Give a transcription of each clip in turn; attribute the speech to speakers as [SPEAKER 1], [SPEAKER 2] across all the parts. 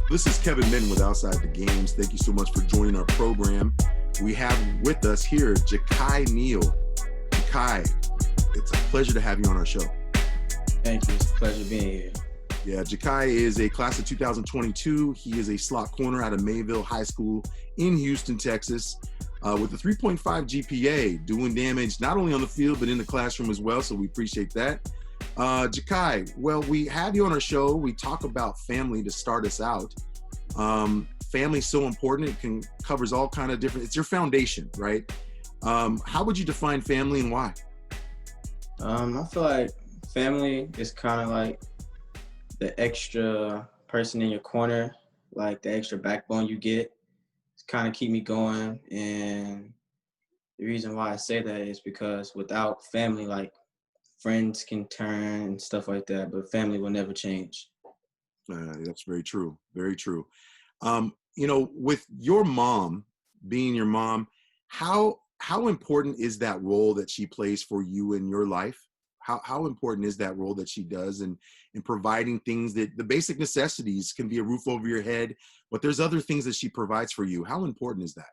[SPEAKER 1] This is Kevin Minton with Outside the Games. Thank you so much for joining our program. We have with us here JaQai Neal. JaQai, it's a pleasure to have you on our show.
[SPEAKER 2] Thank you. It's a pleasure being here.
[SPEAKER 1] Yeah, JaQai is a class of 2022. He is a slot corner out of Manvel High School in Houston, Texas, with a 3.5 GPA, doing damage not only on the field but in the classroom as well. So we appreciate that. JaQai, well, we have you on our show. We talk about family to start us out. Family is so important. It covers all kind of different. It's your foundation, right? How would you define family and why?
[SPEAKER 2] I feel like family is kind of like the extra person in your corner, like the extra backbone you get. It's kind of keep me going. And the reason why I say that is because without family, like friends can turn and stuff like that, but family will never change.
[SPEAKER 1] That's very true. Very true. With your mom being your mom, how important is that role that she plays for you in your life? How important is that role that she does in providing things that the basic necessities can be a roof over your head, but there's other things that she provides for you. How important is that?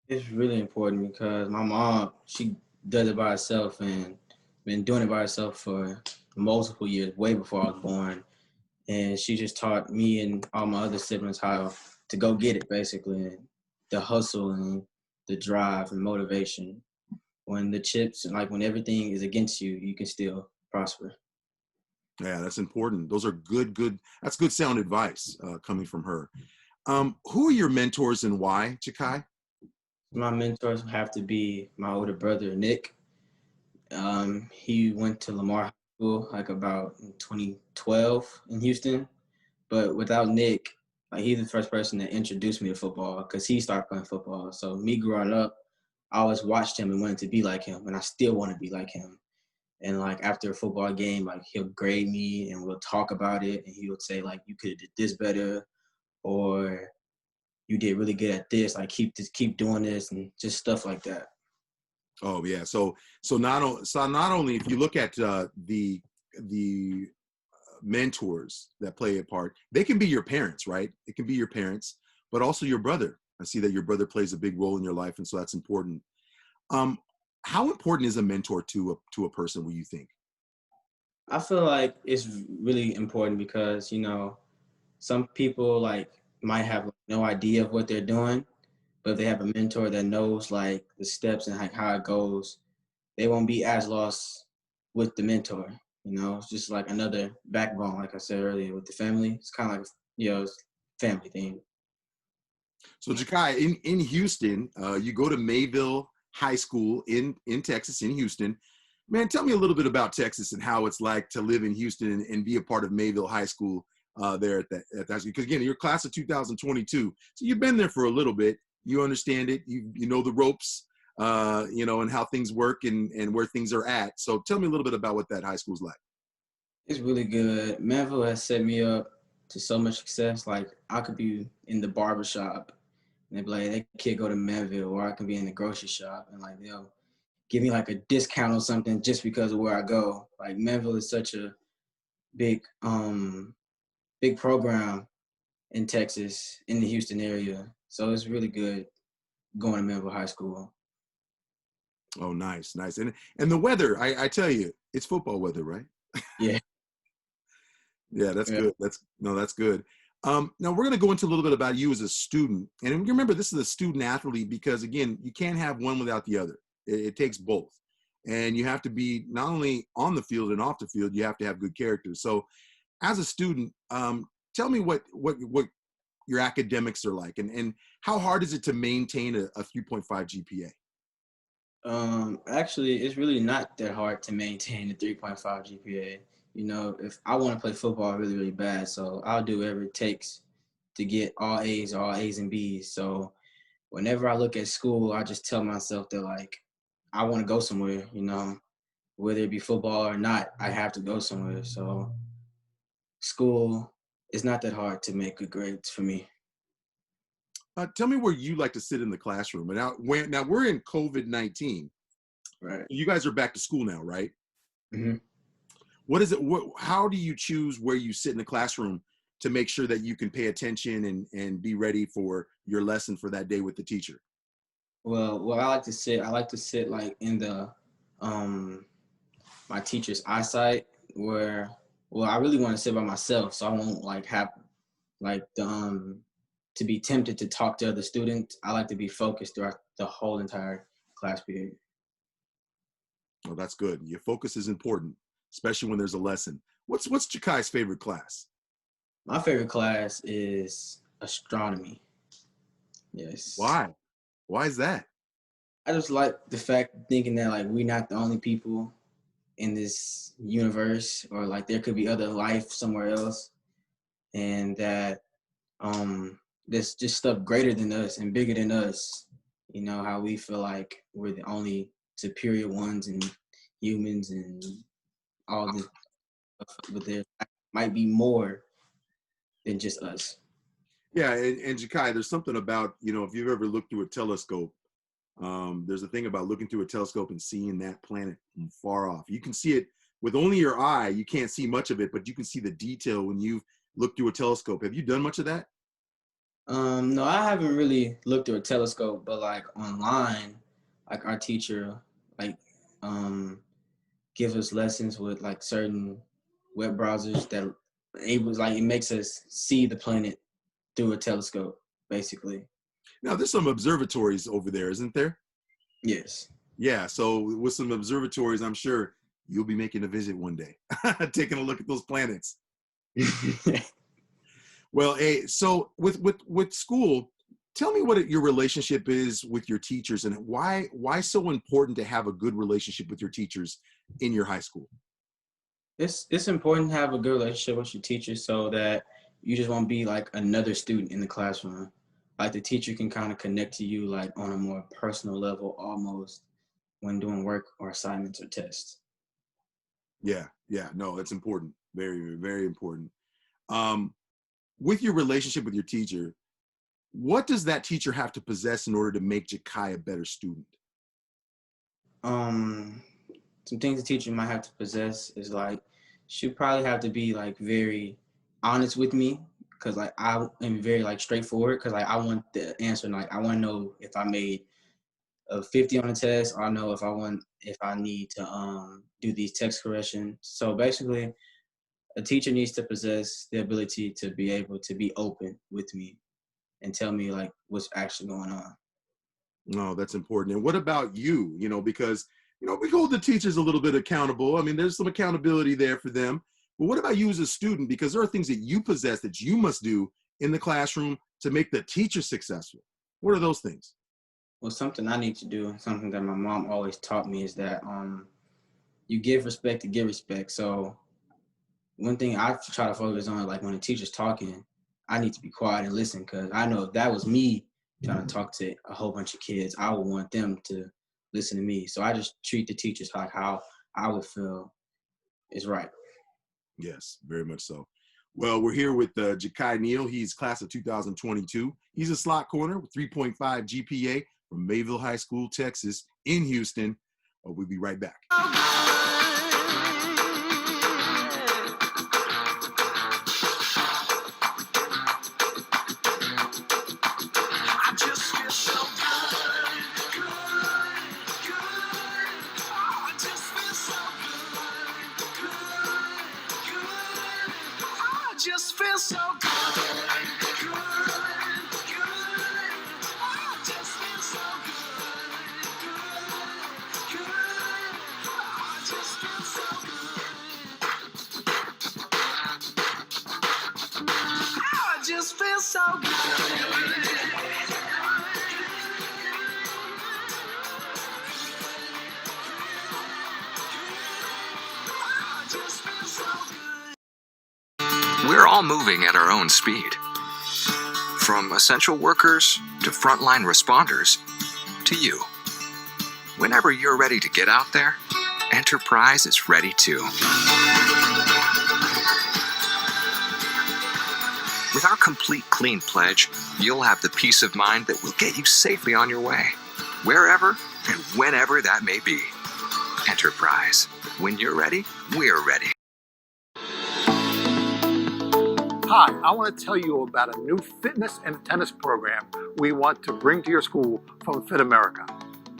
[SPEAKER 2] It's really important because my mom, she does it by herself and been doing it by herself for multiple years, way before I was born. And she just taught me and all my other siblings how to go get it, basically, and the hustle and the drive and motivation. When the chips, like when everything is against you, you can still prosper.
[SPEAKER 1] Yeah, that's important. Those are that's good sound advice coming from her. Who are your mentors and why, JaQai?
[SPEAKER 2] My mentors have to be my older brother, Nick. He went to Lamar High School like about in 2012 in Houston. But without Nick, like he's the first person that introduced me to football because he started playing football. So me growing up, I always watched him and wanted to be like him, and I still want to be like him. And like after a football game, like he'll grade me and we'll talk about it, and he would say like, "You could have did this better," or "You did really good at this. Like keep doing this," and just stuff like that.
[SPEAKER 1] Oh yeah. So not only if you look at the mentors that play a part, they can be your parents, right? It can be your parents, but also your brother. I see that your brother plays a big role in your life, and so that's important. Um, how important is a mentor to a person? What do you think?
[SPEAKER 2] I feel like it's really important because some people like might have like, no idea of what they're doing, but if they have a mentor that knows like the steps and like how it goes, they won't be as lost with the mentor. It's just like another backbone, like I said earlier, with the family. It's kind of like it's family thing.
[SPEAKER 1] So JaQai, in Houston, you go to Mayville High School in Texas, in Houston. Man, tell me a little bit about Texas and how it's like to live in Houston and be a part of Mayville High School there at that school. Because again, you're class of 2022, so you've been there for a little bit. You understand it. You know the ropes, and how things work and where things are at. So tell me a little bit about what that high school's like.
[SPEAKER 2] It's really good. Manvel has set me up to so much success. Like I could be in the barber shop and they'd be like, that kid go to Manvel, or I can be in the grocery shop and like they'll give me like a discount or something just because of where I go. Like Manvel is such a big big program in Texas, in the Houston area. So it's really good going to Manvel High School.
[SPEAKER 1] Oh, nice, nice. And the weather, I tell you, it's football weather, right?
[SPEAKER 2] Yeah.
[SPEAKER 1] Yeah, that's
[SPEAKER 2] Yeah.
[SPEAKER 1] good. That's good. Now we're going to go into a little bit about you as a student, and you remember this is a student athlete because again, you can't have one without the other. It takes both, and you have to be not only on the field and off the field. You have to have good character. So, as a student, tell me what your academics are like, and how hard is it to maintain a 3.5 GPA?
[SPEAKER 2] Actually, it's really not that hard to maintain a 3.5 GPA. If I want to play football really, really bad, so I'll do whatever it takes to get all A's and B's. So whenever I look at school, I just tell myself that like I want to go somewhere, whether it be football or not, I have to go somewhere. So school is not that hard to make good grades for me.
[SPEAKER 1] Tell me where you like to sit in the classroom. And now we're in COVID-19.
[SPEAKER 2] Right.
[SPEAKER 1] You guys are back to school now, right?
[SPEAKER 2] Hmm.
[SPEAKER 1] What is it? How do you choose where you sit in the classroom to make sure that you can pay attention and be ready for your lesson for that day with the teacher?
[SPEAKER 2] Well, I like to sit like in the my teacher's eyesight where, well, I really want to sit by myself, so I won't like have like the to be tempted to talk to other students. I like to be focused throughout the whole entire class period.
[SPEAKER 1] Well, that's good. Your focus is important, especially when there's a lesson. What's JaQai's favorite class?
[SPEAKER 2] My favorite class is astronomy. Yes.
[SPEAKER 1] Why? Why is that?
[SPEAKER 2] I just like the fact thinking that like we're not the only people in this universe, or like there could be other life somewhere else, and that there's just stuff greater than us and bigger than us. You know, how we feel like we're the only superior ones and humans and all this stuff, but there might be more than just us.
[SPEAKER 1] Yeah, and JaQai, there's something about, if you've ever looked through a telescope, there's a thing about looking through a telescope and seeing that planet from far off. You can see it with only your eye. You can't see much of it, but you can see the detail when you've looked through a telescope. Have you done much of that?
[SPEAKER 2] No, I haven't really looked through a telescope, but like online, like our teacher, like give us lessons with like certain web browsers that it makes us see the planet through a telescope, basically.
[SPEAKER 1] Now, there's some observatories over there, isn't there?
[SPEAKER 2] Yes.
[SPEAKER 1] Yeah, so with some observatories, I'm sure you'll be making a visit one day, taking a look at those planets. Well, hey, so with school, tell me what your relationship is with your teachers, and why so important to have a good relationship with your teachers in your high school.
[SPEAKER 2] It's important to have a good relationship with your teacher so that you just won't be like another student in the classroom. Like the teacher can kind of connect to you like on a more personal level almost when doing work or assignments or tests.
[SPEAKER 1] Yeah, no, it's important. Very, very important. Um, with your relationship with your teacher, what does that teacher have to possess in order to make JaQai a better student?
[SPEAKER 2] Um, some things the teacher might have to possess is like she probably have to be like very honest with me, because like I am very like straightforward, because like I want the answer, and like I want to know if I made a 50 on the test, or I know if I need to do these text corrections. So basically a teacher needs to possess the ability to be able to be open with me and tell me like what's actually going on.
[SPEAKER 1] No, that's important. And what about you? Because we hold the teachers a little bit accountable. I mean, there's some accountability there for them. But what about you as a student? Because there are things that you possess that you must do in the classroom to make the teacher successful. What are those things?
[SPEAKER 2] Well, something I need to do, something that my mom always taught me, is that you give respect to get respect. So one thing I try to focus on, like when the teacher's talking, I need to be quiet and listen, because I know if that was me trying to talk to a whole bunch of kids, I would want them to listen to me. So I just treat the teachers like how I would feel is right.
[SPEAKER 1] Yes, very much so. Well, we're here with JaQai Neal. He's class of 2022. He's a slot corner with 3.5 GPA from Manvel High School, Texas, in Houston. We'll be right back.
[SPEAKER 3] Just feel so good. Just feel so good.
[SPEAKER 4] We're all moving at our own speed. From essential workers to frontline responders to you. Whenever you're ready to get out there, Enterprise is ready too. With our Complete Clean pledge, you'll have the peace of mind that will get you safely on your way, wherever and whenever that may be. Enterprise. When you're ready, we're ready.
[SPEAKER 5] Hi, I want to tell you about a new fitness and tennis program we want to bring to your school from Fit America.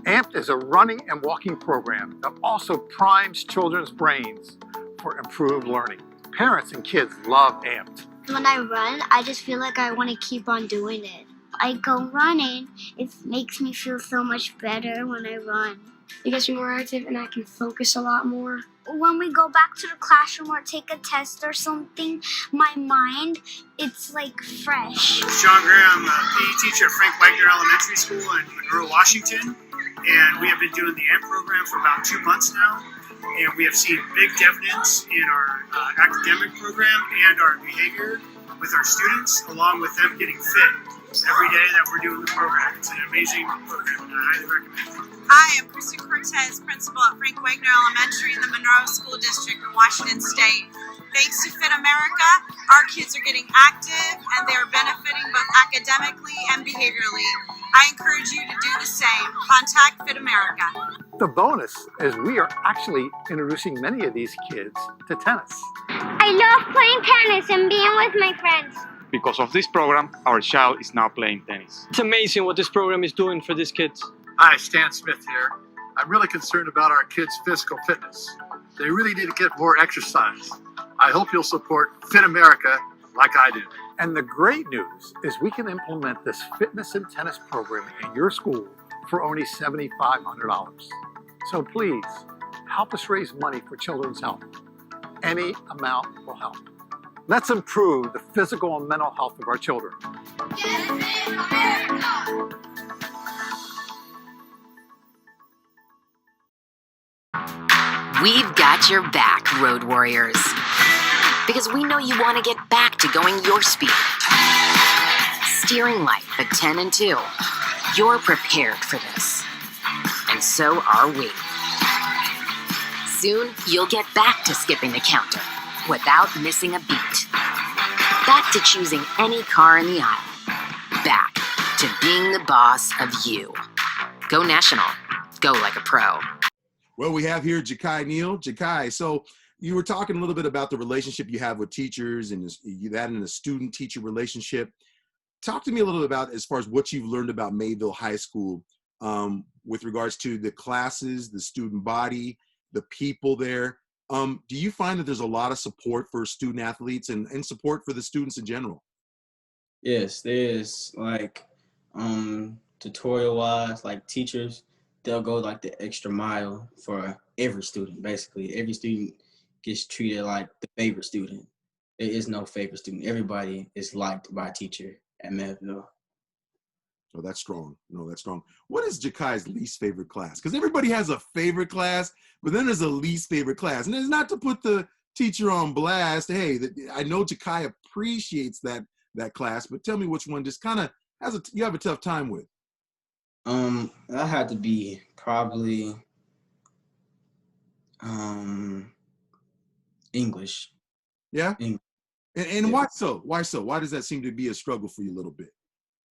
[SPEAKER 5] AMPed is a running and walking program that also primes children's brains for improved learning. Parents and kids love AMPed.
[SPEAKER 6] When I run, I just feel like I want to keep on doing it. I go running, it makes me feel so much better when I run. It gets me more active and I can focus a lot more. When we go back to the classroom or take a test or something, my mind, it's like fresh.
[SPEAKER 7] John Graham, PE teacher at Frank Wagner Elementary School in Monroe, Washington. And we have been doing the AMP program for about 2 months now. And we have seen big dividends in our academic program and our behavior with our students, along with them getting fit every day that we're doing the program. It's an amazing program, and I highly recommend it.
[SPEAKER 8] Hi, I'm Kristen Cortez, principal at Frank Wagner Elementary in the Monroe School District in Washington State. Thanks to Fit America, our kids are getting active and they are benefiting both academically and behaviorally. I encourage you to do the same. Contact Fit America.
[SPEAKER 5] The bonus is we are actually introducing many of these kids to tennis.
[SPEAKER 6] I love playing tennis and being with my friends.
[SPEAKER 9] Because of this program, our child is now playing tennis.
[SPEAKER 10] It's amazing what this program is doing for these kids.
[SPEAKER 11] Hi, Stan Smith here. I'm really concerned about our kids' physical fitness. They really need to get more exercise. I hope you'll support Fit America like I do.
[SPEAKER 5] And the great news is we can implement this fitness and tennis program in your school for only $7,500. So please, help us raise money for children's health. Any amount will help. Let's improve the physical and mental health of our children.
[SPEAKER 12] We've got your back, Road Warriors. Because we know you want to get back to going your speed. Steering life at 10 and 2. You're prepared for this. And so are we. Soon, you'll get back to skipping the counter without missing a beat. Back to choosing any car in the aisle. Back to being the boss of you. Go national. Go like a pro.
[SPEAKER 1] Well, we have here JaQai Neal. JaQai, so you were talking a little bit about the relationship you have with teachers and that and the student-teacher relationship. Talk to me a little bit about as far as what you've learned about Manvel High School with regards to the classes, the student body, the people there. Do you find that there's a lot of support for student athletes and support for the students in general?
[SPEAKER 2] Yes, there is. Like tutorial-wise, like teachers, they'll go like the extra mile for every student. Basically, every student gets treated like the favorite student. There is no favorite student. Everybody is liked by a teacher at Manvel.
[SPEAKER 1] Oh, that's strong. No, that's strong. What is JaQai's least favorite class? Because everybody has a favorite class, but then there's a least favorite class. And it's not to put the teacher on blast. Hey, I know JaQai appreciates that class, but tell me which one just kind of you have a tough time with.
[SPEAKER 2] That had to be probably English.
[SPEAKER 1] Yeah?
[SPEAKER 2] English.
[SPEAKER 1] And why so? Why so? Why does that seem to be a struggle for you a little bit?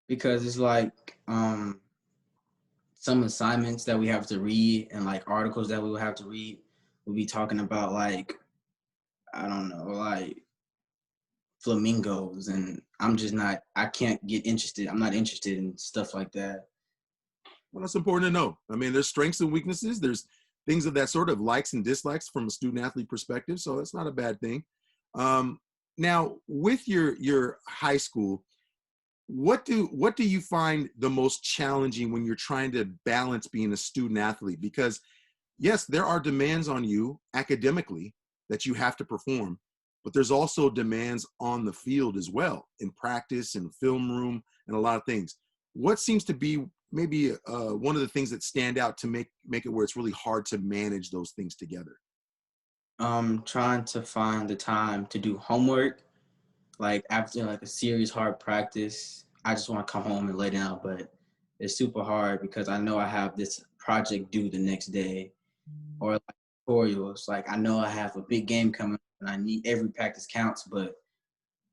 [SPEAKER 2] Because it's like some assignments that we have to read and like articles that we will have to read, we'll be talking about like, I don't know, like flamingos, and I can't get interested. I'm not interested in stuff like that.
[SPEAKER 1] Well, that's important to know. I mean, there's strengths and weaknesses. There's things of that sort of likes and dislikes from a student athlete perspective. So that's not a bad thing. Now with your high school, what do you find the most challenging when you're trying to balance being a student athlete? Because yes, there are demands on you academically that you have to perform, but there's also demands on the field as well, in practice and film room and a lot of things. What seems to be maybe one of the things that stand out to make it where it's really hard to manage those things together?
[SPEAKER 2] Trying to find the time to do homework. Like after like a serious hard practice, I just want to come home and lay down, but it's super hard because I know I have this project due the next day, or like tutorials. Like I know I have a big game coming and I need every practice counts, but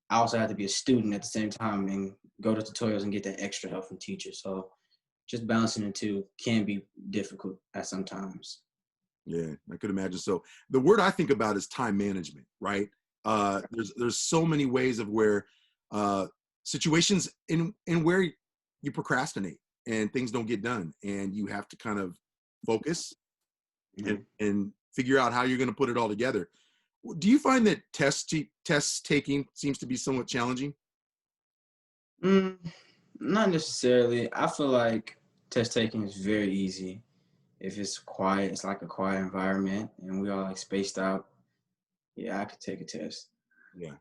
[SPEAKER 2] I also have to be a student at the same time and go to tutorials and get that extra help from teachers. So just balancing the two can be difficult at sometimes.
[SPEAKER 1] Yeah, I could imagine. So the word I think about is time management, right? There's so many ways of where situations in where you procrastinate and things don't get done, and you have to kind of focus and figure out how you're going to put it all together. Do you find that test taking seems to be somewhat challenging?
[SPEAKER 2] Not necessarily. I feel like test taking is very easy. If it's quiet, it's like a quiet environment and we all like spaced out. Yeah, I could take a test.
[SPEAKER 1] Yeah.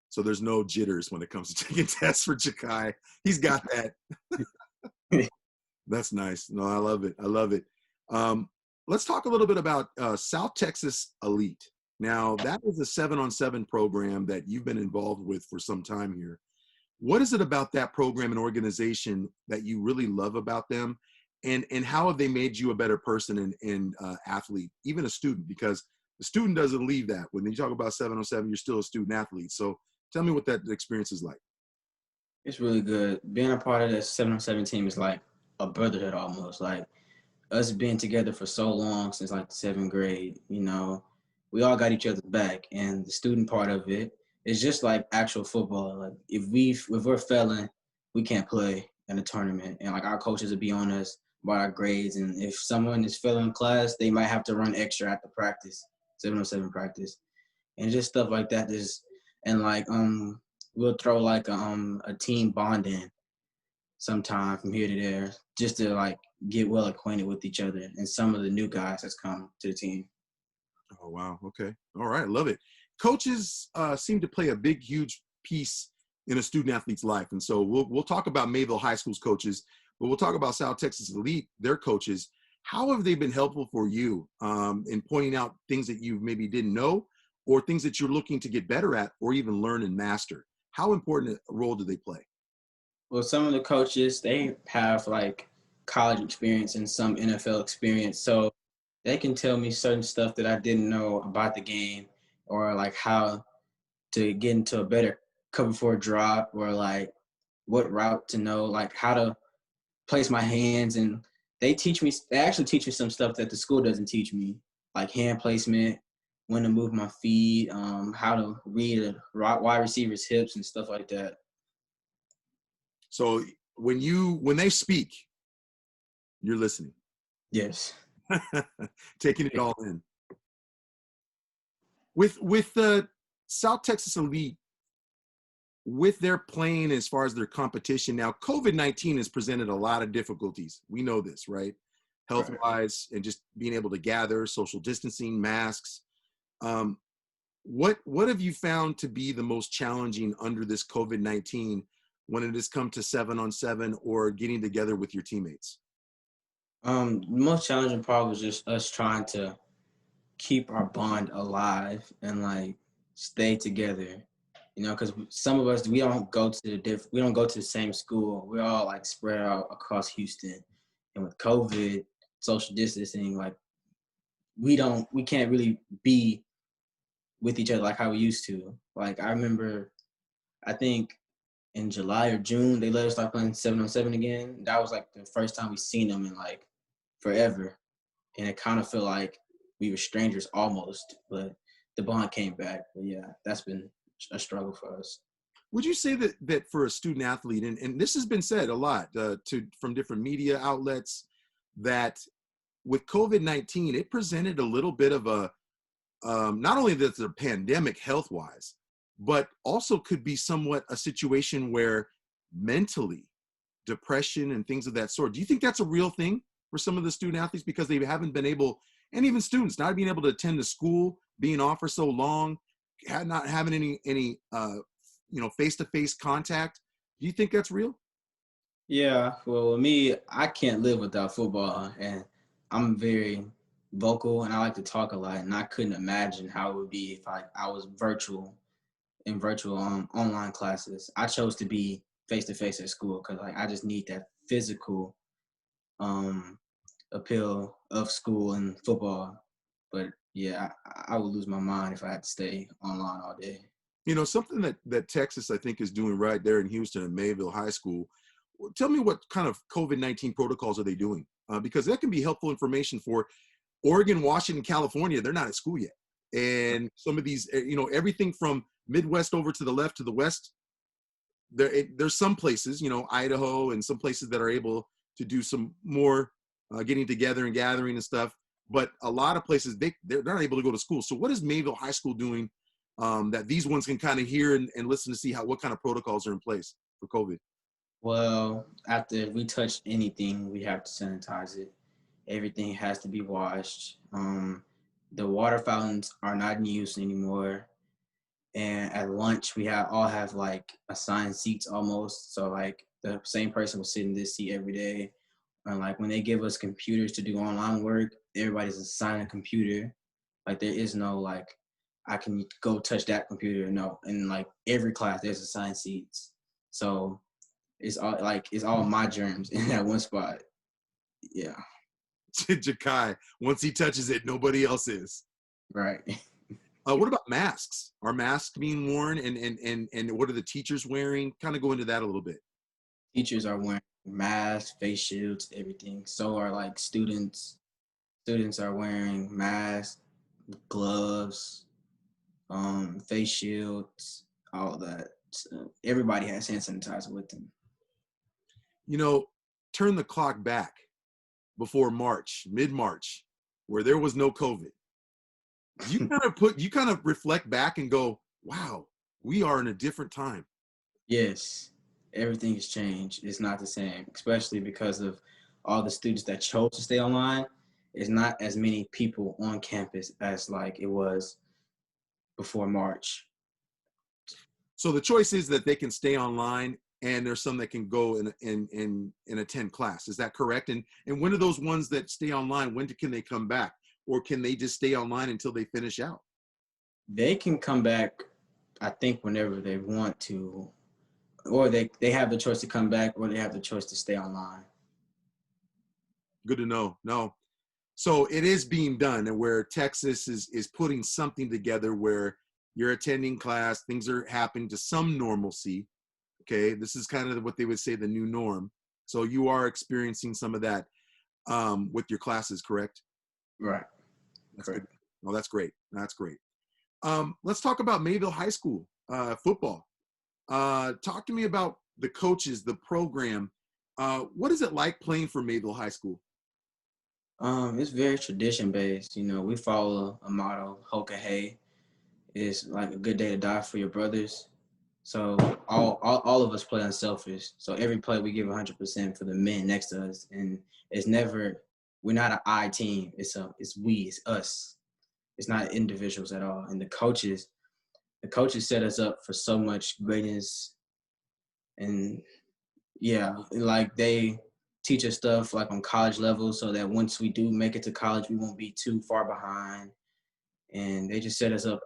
[SPEAKER 1] So there's no jitters when it comes to taking tests for JaQai. He's got that. That's nice. No, I love it. I love it. Let's talk a little bit about South Texas Elite. Now, that is a 7-on-7 program that you've been involved with for some time here. What is it about that program and organization that you really love about them? And how have they made you a better person and athlete, even a student? Because the student doesn't leave that. When you talk about 7-on-7, you're still a student athlete. So tell me what that experience is like.
[SPEAKER 2] It's really good. Being a part of that 7-on-7 team is like a brotherhood almost. Like us being together for so long since like the 7th grade, you know, we all got each other's back. And the student part of it is just like actual football. Like if we're failing, we can't play in a tournament. And like our coaches will be on us about our grades. And if someone is failing in class, they might have to run extra after practice, 7-on-7 practice. And just stuff like that. And like we'll throw like a team bonding sometime from here to there just to like get well acquainted with each other and some of the new guys that's come to the team.
[SPEAKER 1] Oh, wow. Okay. All right. Love it. Coaches seem to play a big, huge piece in a student athlete's life. And so we'll talk about Manvel High School's coaches, but we'll talk about South Texas Elite, their coaches. How have they been helpful for you in pointing out things that you maybe didn't know or things that you're looking to get better at or even learn and master? How important a role do they play?
[SPEAKER 2] Well, some of the coaches, they have like college experience and some NFL experience. So they can tell me certain stuff that I didn't know about the game or like how to get into a better cover for a drop or like what route to know, like how to place my hands. And they actually teach me some stuff that the school doesn't teach me, like hand placement, when to move my feet, how to read a wide receiver's hips and stuff like that.
[SPEAKER 1] So when they speak, you're listening.
[SPEAKER 2] Yes.
[SPEAKER 1] Taking it all in. With the South Texas Elite, with their playing as far as their competition now, COVID-19 has presented a lot of difficulties. We know this, right? Health-wise, and just being able to gather, social distancing, masks. What have you found to be the most challenging under this COVID-19 when it has come to 7-on-7 or getting together with your teammates?
[SPEAKER 2] The most challenging part was just us trying to keep our bond alive and like stay together, you know, because some of us we don't go to the same school. We're all like spread out across Houston, and with COVID, social distancing, like we can't really be with each other like how we used to. Like I remember, I think in July or June they let us start playing 7-on-7 again. That was like the first time we seen them in like forever, and it kind of felt like we were strangers almost, but the bond came back. But yeah, that's been a struggle for us.
[SPEAKER 1] Would you say that for a student athlete, and this has been said a lot from different media outlets, that with COVID-19, it presented a little bit of a, not only that it's a pandemic health-wise, but also could be somewhat a situation where mentally, depression and things of that sort. Do you think that's a real thing for some of the student athletes because they haven't been able, and even students not being able to attend to school, being off for so long, not having any face-to-face contact? Do you think that's real?
[SPEAKER 2] Yeah, well, with me, I can't live without football, and I'm very vocal, and I like to talk a lot, and I couldn't imagine how it would be if I was virtual online classes. I chose to be face-to-face at school because like I just need that physical appeal of school and football. But yeah, I would lose my mind if I had to stay online all day.
[SPEAKER 1] You know, something that Texas, I think, is doing right there in Houston and Manvel High School. Tell me what kind of COVID-19 protocols are they doing? Because that can be helpful information for Oregon, Washington, California. They're not at school yet. and some of these, everything from Midwest over to the left to the West. There's some places, Idaho and some places that are able to do some more getting together and gathering and stuff. But a lot of places, they're not able to go to school. So what is Manvel High School doing that these ones can kind of hear and listen to see what kind of protocols are in place for COVID?
[SPEAKER 2] Well, after we touch anything, we have to sanitize it. Everything has to be washed. The water fountains are not in use anymore. And at lunch, we all have like assigned seats almost. So like the same person will sit in this seat every day. And like when they give us computers to do online work, everybody's assigned a computer. Like there is no like, I can go touch that computer. No, in like every class, there's assigned seats. So it's all my germs in that one spot. Yeah.
[SPEAKER 1] JaQai, once he touches it, nobody else is.
[SPEAKER 2] Right.
[SPEAKER 1] What about masks? Are masks being worn, and what are the teachers wearing? Kind of go into that a little bit.
[SPEAKER 2] Teachers are wearing masks, face shields, everything. So are like students. Students are wearing masks, gloves, face shields, all that. So everybody has hand sanitizer with them.
[SPEAKER 1] Turn the clock back before March, mid-March, where there was no COVID. You kind of reflect back and go, wow, we are in a different time.
[SPEAKER 2] Yes, everything has changed. It's not the same, especially because of all the students that chose to stay online. It's not as many people on campus as like it was before March.
[SPEAKER 1] So the choice is that they can stay online, and there's some that can go and attend class. Is that correct? And when are those ones that stay online, when can they come back? Or can they just stay online until they finish out?
[SPEAKER 2] They can come back, I think, whenever they want to, or they have the choice to come back, or they have the choice to stay online.
[SPEAKER 1] Good to know. No. So it is being done, and where Texas is putting something together where you're attending class, things are happening to some normalcy. Okay. This is kind of what they would say the new norm. So you are experiencing some of that with your classes, correct?
[SPEAKER 2] Right.
[SPEAKER 1] That's good. Oh, that's great. That's great. Let's talk about Manvel High School football. Talk to me about the coaches, the program. What is it like playing for Manvel High School?
[SPEAKER 2] It's very tradition based. We follow a motto, Hoka Hey. It's like a good day to die for your brothers. So all of us play unselfish. So every play we give 100% for the men next to us, and we're not an I team. It's we, it's us. It's not individuals at all. And the coaches set us up for so much greatness. And yeah, like they teach us stuff like on college level, so that once we do make it to college, we won't be too far behind. And they just set us up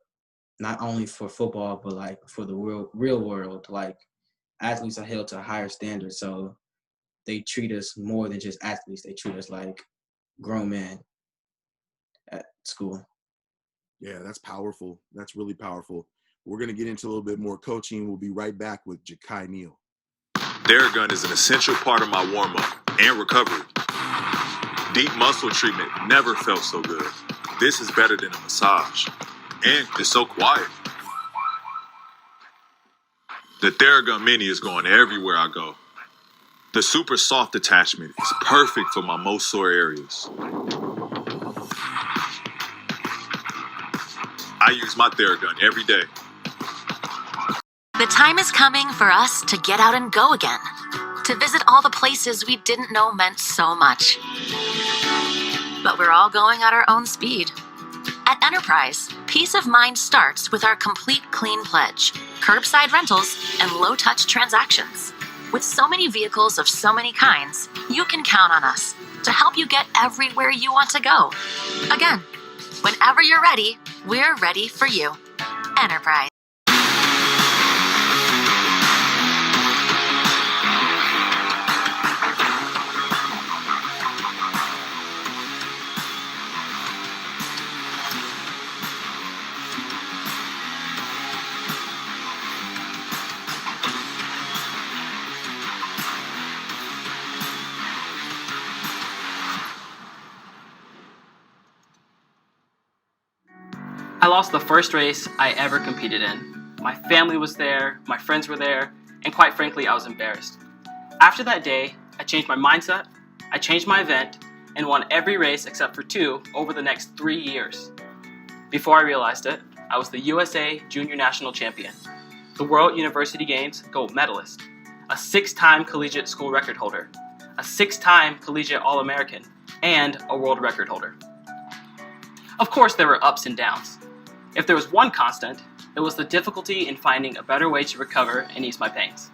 [SPEAKER 2] not only for football, but like for the real world. Like athletes are held to a higher standard, so they treat us more than just athletes. They treat us like grown men at school.
[SPEAKER 1] Yeah, that's powerful. That's really powerful. We're going to get into a little bit more coaching. We'll be right back with JaQai Neal.
[SPEAKER 13] Theragun is an essential part of my warm-up and recovery. Deep muscle treatment never felt so good. This is better than a massage. And it's so quiet. The Theragun Mini is going everywhere I go. The super soft attachment is perfect for my most sore areas. I use my Theragun every day.
[SPEAKER 12] The time is coming for us to get out and go again, to visit all the places we didn't know meant so much. But we're all going at our own speed. At Enterprise, peace of mind starts with our complete clean pledge, curbside rentals, and low-touch transactions. With so many vehicles of so many kinds, you can count on us to help you get everywhere you want to go. Again, whenever you're ready, we're ready for you. Enterprise.
[SPEAKER 14] I lost the first race I ever competed in. My family was there, my friends were there, and quite frankly, I was embarrassed. After that day, I changed my mindset, I changed my event, and won every race except for 2 over the next 3 years. Before I realized it, I was the USA Junior National Champion, the World University Games gold medalist, a 6-time collegiate school record holder, a 6-time collegiate All-American, and a world record holder. Of course, there were ups and downs. If there was one constant, it was the difficulty in finding a better way to recover and ease my pains.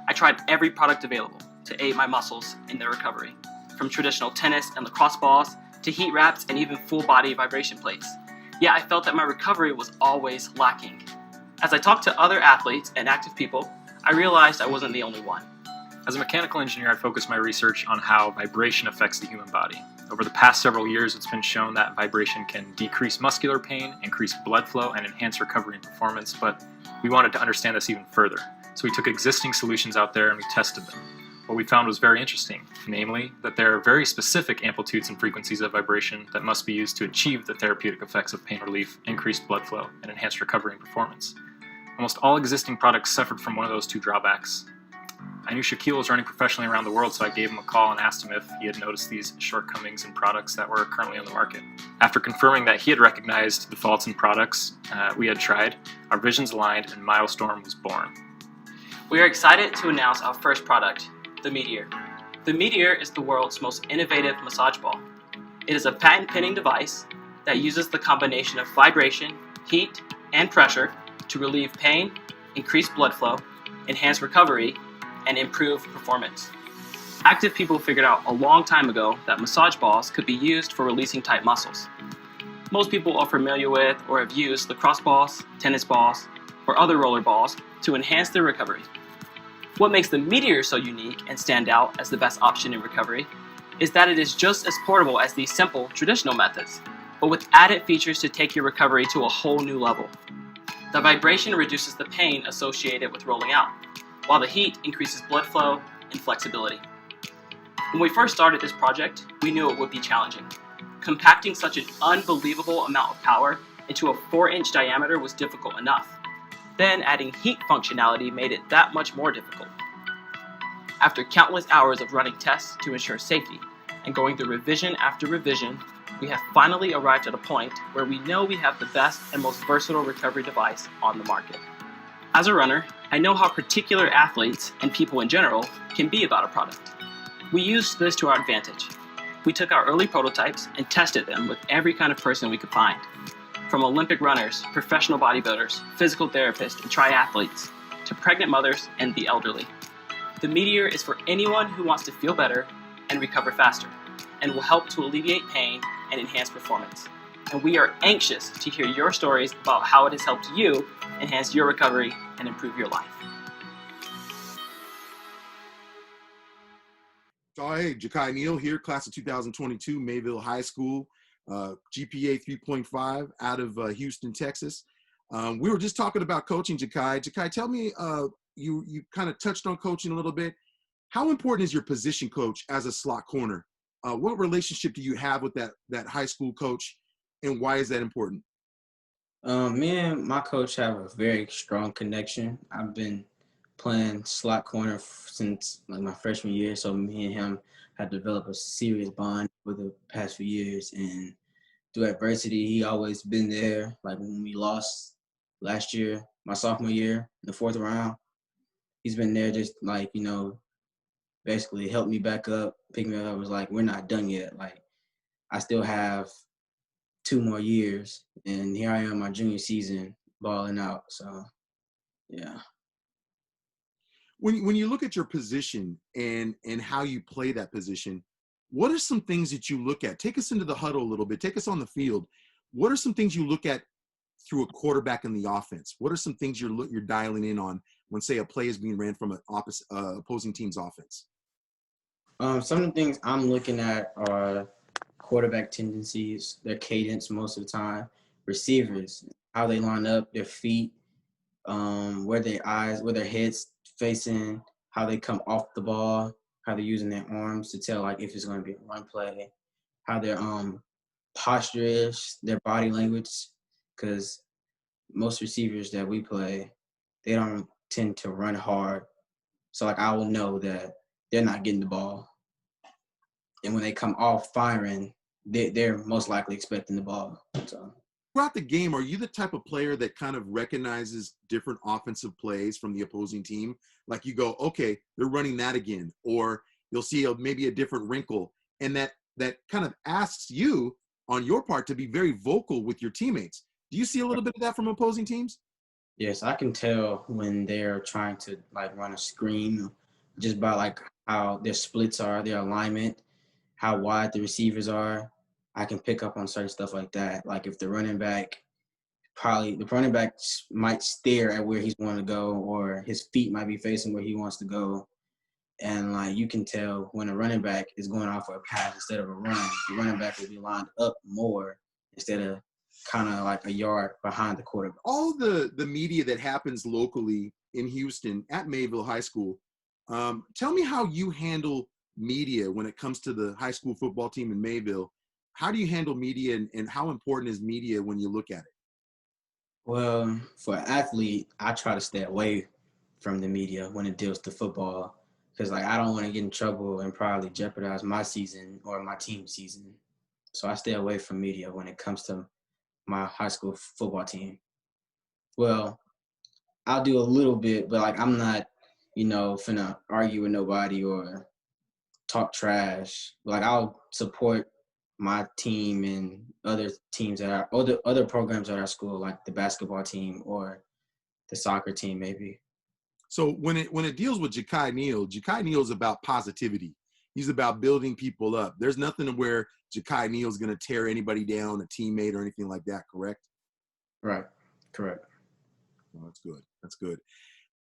[SPEAKER 14] I tried every product available to aid my muscles in their recovery, from traditional tennis and lacrosse balls to heat wraps and even full-body vibration plates. Yet I felt that my recovery was always lacking. As I talked to other athletes and active people, I realized I wasn't the only one.
[SPEAKER 15] As a mechanical engineer, I focused my research on how vibration affects the human body. Over the past several years, it's been shown that vibration can decrease muscular pain, increase blood flow, and enhance recovery and performance, but we wanted to understand this even further. So we took existing solutions out there and we tested them. What we found was very interesting, namely that there are very specific amplitudes and frequencies of vibration that must be used to achieve the therapeutic effects of pain relief, increased blood flow, and enhanced recovery and performance. Almost all existing products suffered from one of those 2 drawbacks. I knew Shaquille was running professionally around the world, so I gave him a call and asked him if he had noticed these shortcomings in products that were currently on the market. After confirming that he had recognized the faults in products we had tried, our visions aligned and Milestorm was born.
[SPEAKER 14] We are excited to announce our first product, the Meteor. The Meteor is the world's most innovative massage ball. It is a patent-pending device that uses the combination of vibration, heat, and pressure to relieve pain, increase blood flow, enhance recovery, and improve performance. Active people figured out a long time ago that massage balls could be used for releasing tight muscles. Most people are familiar with or have used lacrosse balls, tennis balls, or other roller balls to enhance their recovery. What makes the Meteor so unique and stand out as the best option in recovery is that it is just as portable as these simple, traditional methods, but with added features to take your recovery to a whole new level. The vibration reduces the pain associated with rolling out, while the heat increases blood flow and flexibility. When we first started this project, we knew it would be challenging. Compacting such an unbelievable amount of power into a 4-inch diameter was difficult enough. Then adding heat functionality made it that much more difficult. After countless hours of running tests to ensure safety and going through revision after revision, we have finally arrived at a point where we know we have the best and most versatile recovery device on the market. As a runner, I know how particular athletes and people in general can be about a product. We used this to our advantage. We took our early prototypes and tested them with every kind of person we could find, from Olympic runners, professional bodybuilders, physical therapists, and triathletes, to pregnant mothers and the elderly. The Meteor is for anyone who wants to feel better and recover faster, and will help to alleviate pain and enhance performance. And we are anxious to hear your stories about how it has helped you enhance your recovery and improve your life.
[SPEAKER 1] So, hey, JaQai Neal here, class of 2022, Manvel High School, GPA 3.5 out of Houston, Texas. We were just talking about coaching, JaQai. JaQai, tell me, you kind of touched on coaching a little bit. How important is your position coach as a slot corner? What relationship do you have with that high school coach, and why is that important?
[SPEAKER 2] Me and my coach have a very strong connection. I've been playing slot corner since like my freshman year, so me and him have developed a serious bond for the past few years. And through adversity, he always been there. Like when we lost last year, my sophomore year, in the 4th round, he's been there just like, basically helped me back up, pick me up. It was like, we're not done yet. Like I still have 2 more years, and here I am, my junior season, balling out. So, yeah.
[SPEAKER 1] When you look at your position and how you play that position, what are some things that you look at? Take us into the huddle a little bit. Take us on the field. What are some things you look at through a quarterback in the offense? What are some things you're dialing in on when, say, a play is being ran from an opposing team's offense?
[SPEAKER 2] Some of the things I'm looking at are quarterback tendencies, their cadence most of the time, receivers, how they line up, their feet, where their heads facing, how they come off the ball, how they're using their arms to tell like if it's going to be a run play, how their posture is, their body language, because most receivers that we play, they don't tend to run hard. So like I will know that they're not getting the ball. And when they come off firing, they're most likely expecting the ball. So
[SPEAKER 1] Throughout the game, are you the type of player that kind of recognizes different offensive plays from the opposing team? Like you go, okay, they're running that again, or you'll see maybe a different wrinkle, and that kind of asks you on your part to be very vocal with your teammates. Do you see a little bit of that from opposing teams?
[SPEAKER 2] yes, I can tell when they're trying to like run a screen just by like how their splits are, their alignment, how wide the receivers are. I can pick up on certain stuff like that. Like if the running back might stare at where he's going to go, or his feet might be facing where he wants to go. And like you can tell when a running back is going off for a pass instead of a run, the running back will be lined up more instead of kind of like a yard behind the quarterback.
[SPEAKER 1] All the media that happens locally in Houston at Mayville High School, tell me how you handle media when it comes to the high school football team in Mayville. How do you handle media, and how important is media when you look at it?
[SPEAKER 2] Well, for an athlete, I try to stay away from the media when it deals to football because like I don't want to get in trouble and probably jeopardize my season or my team's season. So I stay away from media when it comes to my high school football team. Well, I'll do a little bit, but like I'm not, finna argue with nobody or talk trash. Like I'll support my team and other teams at our other programs at our school, like the basketball team or the soccer team, maybe.
[SPEAKER 1] So when it deals with JaQai Neal is about positivity. He's about building people up. There's nothing where JaQai Neal is going to tear anybody down, a teammate or anything like that, correct?
[SPEAKER 2] Right. Correct.
[SPEAKER 1] Oh, that's good. That's good.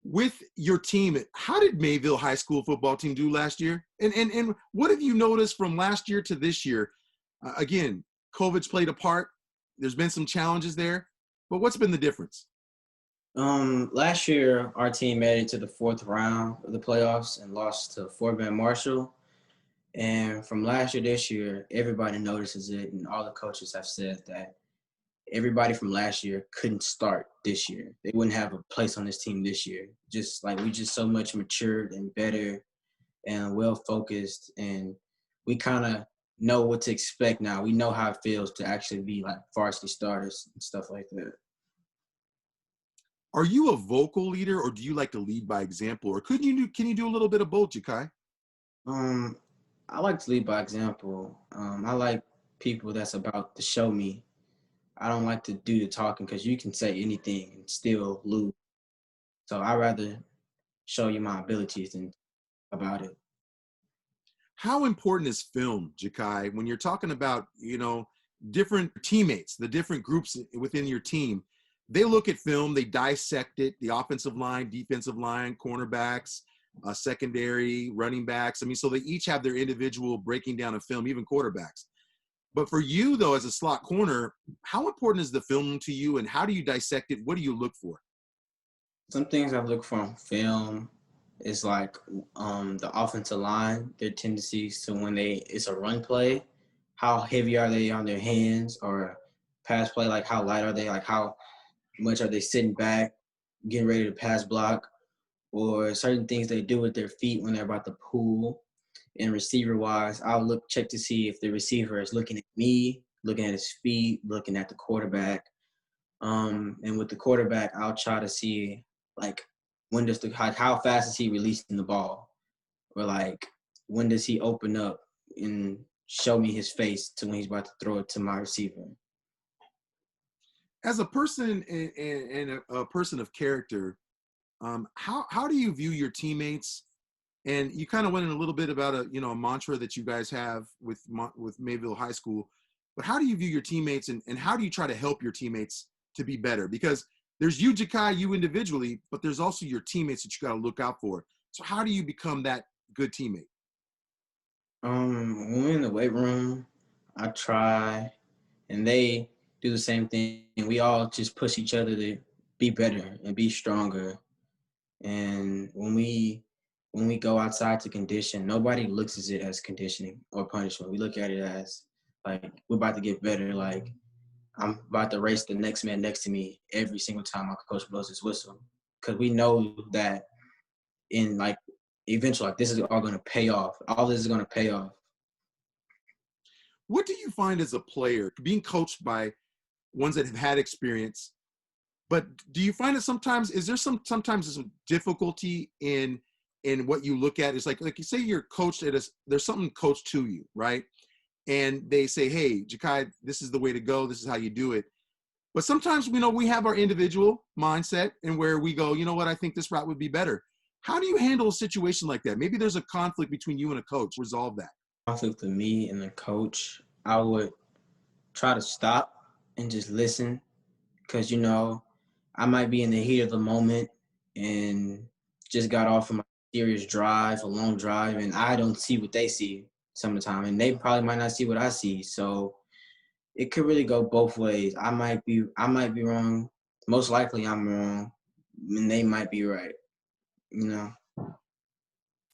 [SPEAKER 1] With your team, how did Mayville High School football team do last year? And what have you noticed from last year to this year? Again, COVID's played a part. There's been some challenges there, but what's been the difference?
[SPEAKER 2] Last year our team made it to the 4th round of the playoffs and lost to Fort Bend Marshall. And from last year this year, everybody notices it, and all the coaches have said that everybody from last year couldn't start this year. They wouldn't have a place on this team this year. Just like we just so much matured and better and well focused, and we kind of know what to expect now. We know how it feels to actually be like varsity starters and stuff like that.
[SPEAKER 1] Are you a vocal leader, or do you like to lead by example, or can you do a little bit of both, JaQai?
[SPEAKER 2] I like to lead by example. I like people that's about to show me. I don't like to do the talking because you can say anything and still lose. So I rather show you my abilities than about it.
[SPEAKER 1] How important is film, JaQai, when you're talking about, different teammates, the different groups within your team? They look at film, they dissect it, the offensive line, defensive line, cornerbacks, secondary, running backs. I mean, so they each have their individual breaking down of film, even quarterbacks. But for you, though, as a slot corner, how important is the film to you, and how do you dissect it? What do you look for?
[SPEAKER 2] Some things I look for on film is like the offensive line, their tendencies to when it's a run play, how heavy are they on their hands, or pass play, like how light are they, like how much are they sitting back, getting ready to pass block, or certain things they do with their feet when they're about to pull. And receiver-wise, I'll check to see if the receiver is looking at me, looking at his feet, looking at the quarterback. And with the quarterback, I'll try to see like how fast is he releasing the ball, or like when does he open up and show me his face to when he's about to throw it to my receiver.
[SPEAKER 1] As a person and a person of character, how do you view your teammates? And you kind of went in a little bit about a mantra that you guys have with Mayville High School, but how do you view your teammates, and how do you try to help your teammates to be better? Because there's you, JaQai, you individually, but there's also your teammates that you got to look out for. So how do you become that good teammate?
[SPEAKER 2] When we're in the weight room, I try, and they do the same thing. And we all just push each other to be better and be stronger. And when we go outside to condition, nobody looks at it as conditioning or punishment. We look at it as like we're about to get better. Like I'm about to race the next man next to me every single time my coach blows his whistle. Because we know that in like eventually, like this is all going to pay off. All this is going to pay off.
[SPEAKER 1] What do you find as a player being coached by ones that have had experience? But do you find that sometimes is there sometimes some difficulty in what you look at? It's like you say you're coached at there's something coached to you, right? And they say, hey, JaQai, this is the way to go. This is how you do it. But sometimes we have our individual mindset and where we go, you know what, I think this route would be better. How do you handle a situation like that? Maybe there's a conflict between you and a coach. Resolve that.
[SPEAKER 2] Conflict with me and the coach, I would try to stop and just listen because, I might be in the heat of the moment and just got off of my serious drive, a long drive, and I don't see what they see some of the time, and they probably might not see what I see. So it could really go both ways. I might be wrong. Most likely I'm wrong, and they might be right,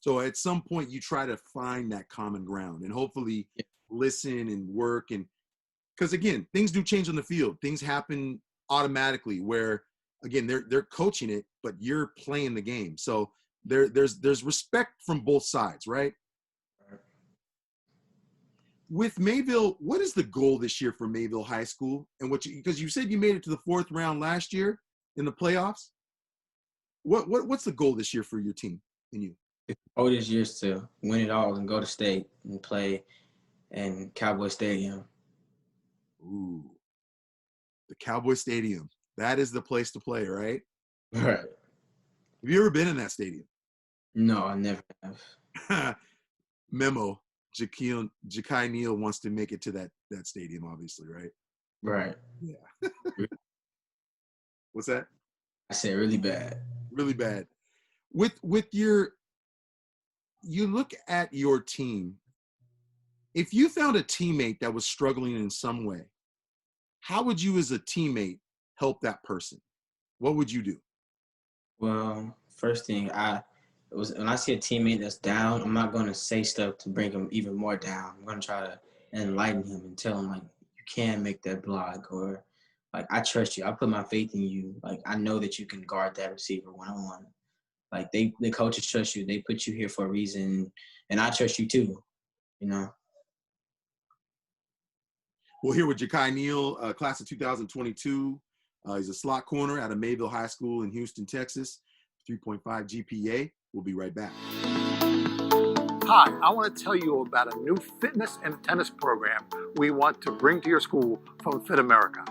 [SPEAKER 1] So at some point you try to find that common ground and hopefully listen and work. And because again, things do change on the field. Things happen automatically where, again, they're coaching it, but you're playing the game. So there's respect from both sides, right? With Manvel, what is the goal this year for Manvel High School? And because you said you made it to the 4th round last year in the playoffs. What's the goal this year for your team and you?
[SPEAKER 2] Goal this year is to win it all and go to state and play in Cowboy Stadium.
[SPEAKER 1] Ooh, the Cowboy Stadium. That is the place to play, right?
[SPEAKER 2] Right.
[SPEAKER 1] Have you ever been in that stadium?
[SPEAKER 2] No, I never have.
[SPEAKER 1] Memo. JaQai Neal wants to make it to that stadium, obviously, right?
[SPEAKER 2] Right.
[SPEAKER 1] Yeah. What's that?
[SPEAKER 2] I said really bad.
[SPEAKER 1] Really bad. With you look at your team. If you found a teammate that was struggling in some way, how would you as a teammate help that person? What would you do?
[SPEAKER 2] Well, first thing, when I see a teammate that's down, I'm not going to say stuff to bring him even more down. I'm going to try to enlighten him and tell him, like, you can make that block, or, like, I trust you. I put my faith in you. Like, I know that you can guard that receiver one-on-one. Like, the coaches trust you. They put you here for a reason, and I trust you too,
[SPEAKER 1] Well, here with JaQai Neal, class of 2022. He's a slot corner out of Manvel High School in Houston, Texas. 3.5 GPA. We'll be right back.
[SPEAKER 5] Hi, I want to tell you about a new fitness and tennis program we want to bring to your school from Fit America.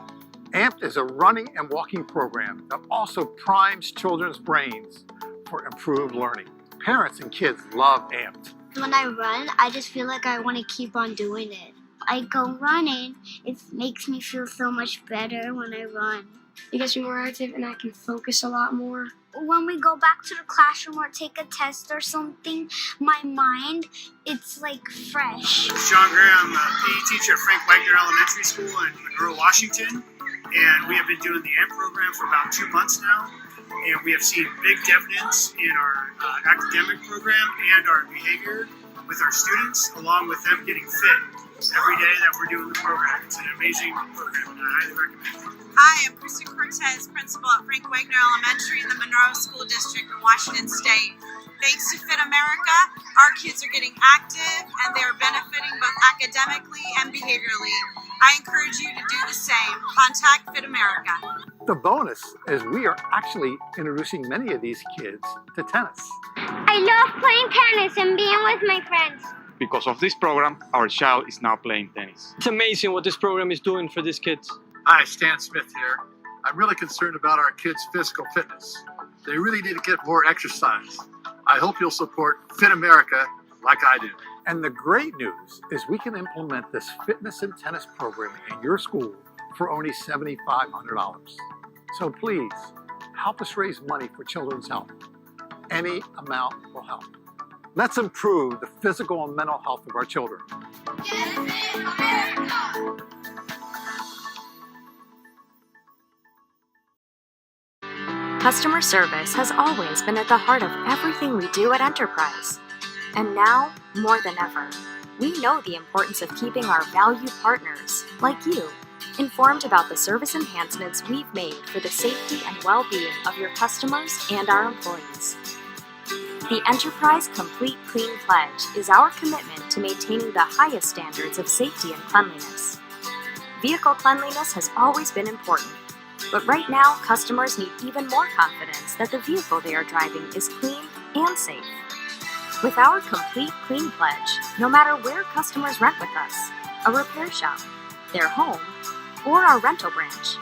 [SPEAKER 5] AMPed is a running and walking program that also primes children's brains for improved learning. Parents and kids love AMPed.
[SPEAKER 6] When I run, I just feel like I want to keep on doing it. I go running, it makes me feel so much better when I run.
[SPEAKER 16] It gets me more active and I can focus a lot more.
[SPEAKER 6] When we go back to the classroom or take a test or something, my mind, it's like fresh.
[SPEAKER 7] John Graham, PE teacher at Frank Wagner Elementary School in Monroe, Washington. And we have been doing the AMP program for about 2 months now. And we have seen big dividends in our academic program and our behavior with our students, along with them getting fit every day that we're doing the program. It's an amazing program, and I highly recommend it.
[SPEAKER 8] Hi, I'm Kristen Cortez, principal at Frank Wagner Elementary in the Monroe School District in Washington State. Thanks to Fit America, our kids are getting active and they are benefiting both academically and behaviorally. I encourage you to do the same. Contact Fit America.
[SPEAKER 5] The bonus is we are actually introducing many of these kids to tennis.
[SPEAKER 6] I love playing tennis and being with my friends.
[SPEAKER 9] Because of this program, our child is now playing tennis.
[SPEAKER 10] It's amazing what this program is doing for these kids.
[SPEAKER 11] Hi, Stan Smith here. I'm really concerned about our kids' physical fitness. They really need to get more exercise. I hope you'll support Fit America like I do.
[SPEAKER 5] And the great news is we can implement this fitness and tennis program in your school for only $7,500. So please, help us raise money for children's health. Any amount will help. Let's improve the physical and mental health of our children.
[SPEAKER 17] Customer service has always been at the heart of everything we do at Enterprise. And now, more than ever, we know the importance of keeping our valued partners, like you, informed about the service enhancements we've made for the safety and well-being of your customers and our employees. The Enterprise Complete Clean Pledge is our commitment to maintaining the highest standards of safety and cleanliness. Vehicle cleanliness has always been important, but right now customers need even more confidence that the vehicle they are driving is clean and safe. With our Complete Clean Pledge, no matter where customers rent with us, a repair shop, their home, or our rental branch,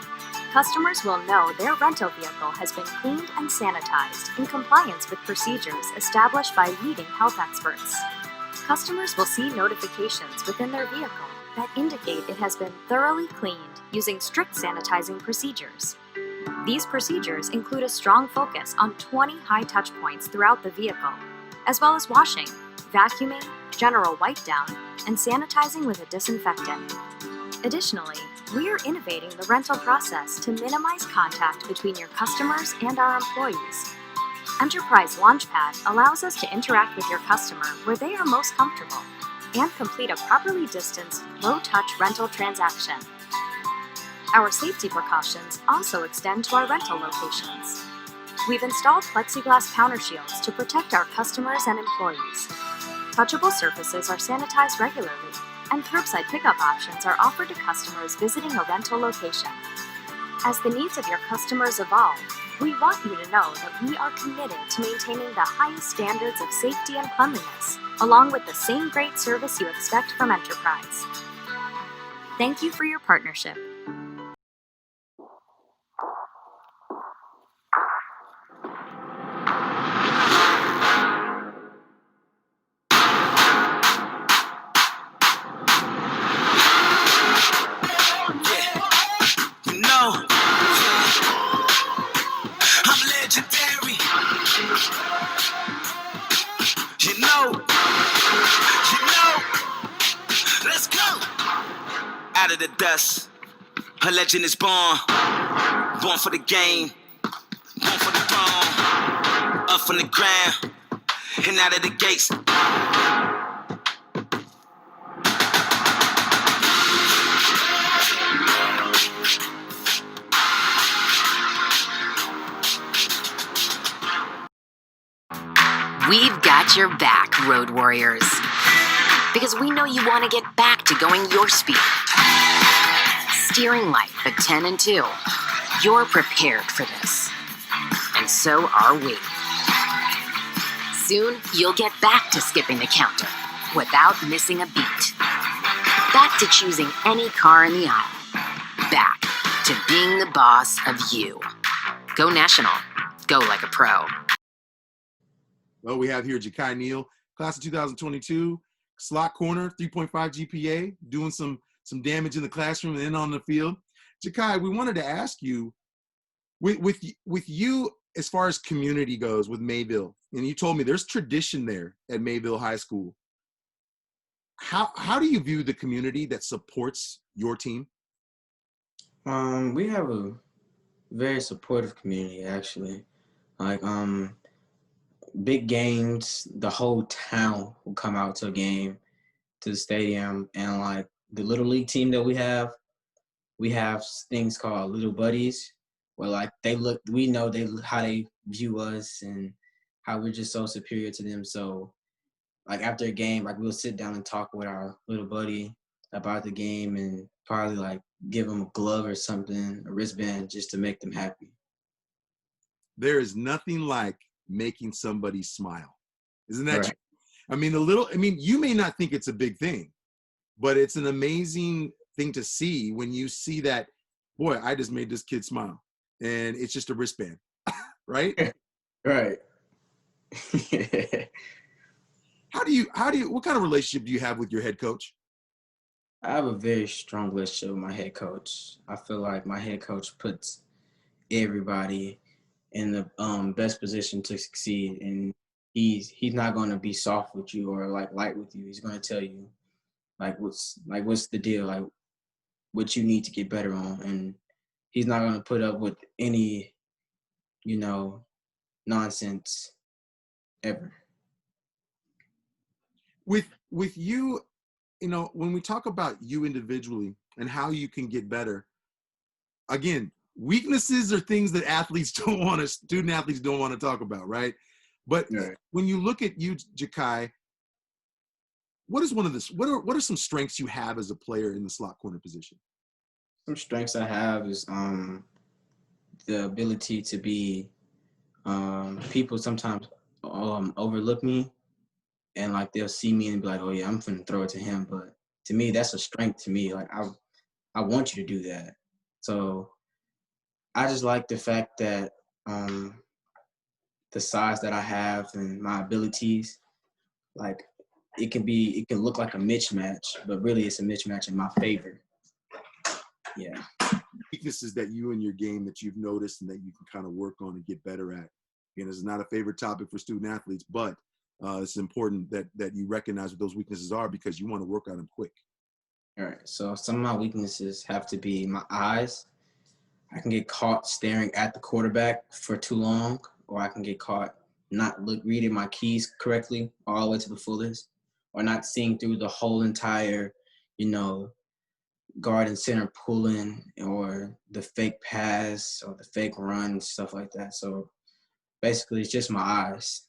[SPEAKER 17] customers will know their rental vehicle has been cleaned and sanitized in compliance with procedures established by leading health experts. Customers will see notifications within their vehicle that indicate it has been thoroughly cleaned using strict sanitizing procedures. These procedures include a strong focus on 20 high touch points throughout the vehicle, as well as washing, vacuuming, general wipe down, and sanitizing with a disinfectant. Additionally, we are innovating the rental process to minimize contact between your customers and our employees. Enterprise Launchpad allows us to interact with your customer where they are most comfortable and complete a properly distanced, low-touch rental transaction. Our safety precautions also extend to our rental locations. We've installed plexiglass counter shields to protect our customers and employees. Touchable surfaces are sanitized regularly, and curbside pickup options are offered to customers visiting a rental location. As the needs of your customers evolve, we want you to know that we are committed to maintaining the highest standards of safety and cleanliness, along with the same great service you expect from Enterprise. Thank you for your partnership.
[SPEAKER 18] Out of the dust, a legend is born. Born for the game, born for the throne. Up from the ground, and out of the gates.
[SPEAKER 12] We've got your back, Road Warriors. Because we know you want to get back to going your speed. Steering life at 10 and 2. You're prepared for this. And so are we. Soon, you'll get back to skipping the counter without missing a beat. Back to choosing any car in the aisle. Back to being the boss of you. Go National. Go like a pro.
[SPEAKER 1] Well, we have here JaQai Neal, class of 2022, slot corner, 3.5 GPA, doing some damage in the classroom and on the field. JaQai, we wanted to ask you, with you as far as community goes with Mayville, and you told me there's tradition there at Mayville High School. How do you view the community that supports your team?
[SPEAKER 2] We have a very supportive community, actually. Like, big games, the whole town will come out to a game, to the stadium, and like the little league team that we have things called little buddies, where like we know how they view us and how we're just so superior to them. So like after a game, like we'll sit down and talk with our little buddy about the game and probably like give them a glove or something, a wristband, just to make them happy.
[SPEAKER 1] There is nothing like making somebody smile. Isn't that
[SPEAKER 2] Right.
[SPEAKER 1] true? I mean, you may not think it's a big thing, but it's an amazing thing to see when you see that, boy, I just made this kid smile. And it's just a wristband, right?
[SPEAKER 2] Right.
[SPEAKER 1] What kind of relationship do you have with your head coach?
[SPEAKER 2] I have a very strong relationship with my head coach. I feel like my head coach puts everybody in the best position to succeed, and he's not going to be soft with you or like light with you. He's going to tell you what's the deal, like what you need to get better on, and he's not going to put up with any nonsense ever.
[SPEAKER 1] With you, when we talk about you individually, and how you can get better. Again, weaknesses are things that student athletes don't want to talk about, right? But when you look at you, JaQai, what are some strengths you have as a player in the slot corner position?
[SPEAKER 2] Some strengths I have is the ability to be people sometimes overlook me, and like they'll see me and be like, oh yeah, I'm finna throw it to him. But to me, that's a strength to me. Like I want you to do that. So I just like the fact that the size that I have and my abilities, like it can look like a mismatch, but really it's a mismatch in my favor. Yeah.
[SPEAKER 1] Weaknesses that you in your game that you've noticed and that you can kind of work on and get better at. Again, this is not a favorite topic for student athletes, but it's important that you recognize what those weaknesses are because you want to work on them quick.
[SPEAKER 2] All right. So some of my weaknesses have to be my eyes. I can get caught staring at the quarterback for too long, or I can get caught not reading my keys correctly all the way to the fullest, or not seeing through the whole entire, guard and center pulling, or the fake pass or the fake run, stuff like that. So basically, it's just my eyes.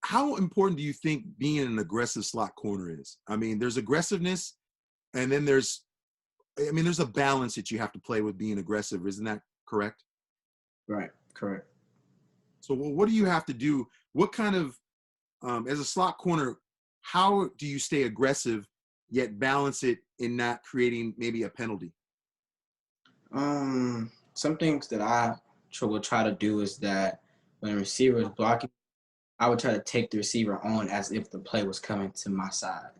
[SPEAKER 1] How important do you think being an aggressive slot corner is? I mean, there's aggressiveness, and then there's a balance that you have to play with being aggressive. Isn't that correct?
[SPEAKER 2] Right. Correct.
[SPEAKER 1] So what do you have to do? What kind of, as a slot corner, how do you stay aggressive yet balance it in not creating maybe a penalty?
[SPEAKER 2] Some things that I will try to do is that when a receiver is blocking, I would try to take the receiver on as if the play was coming to my side.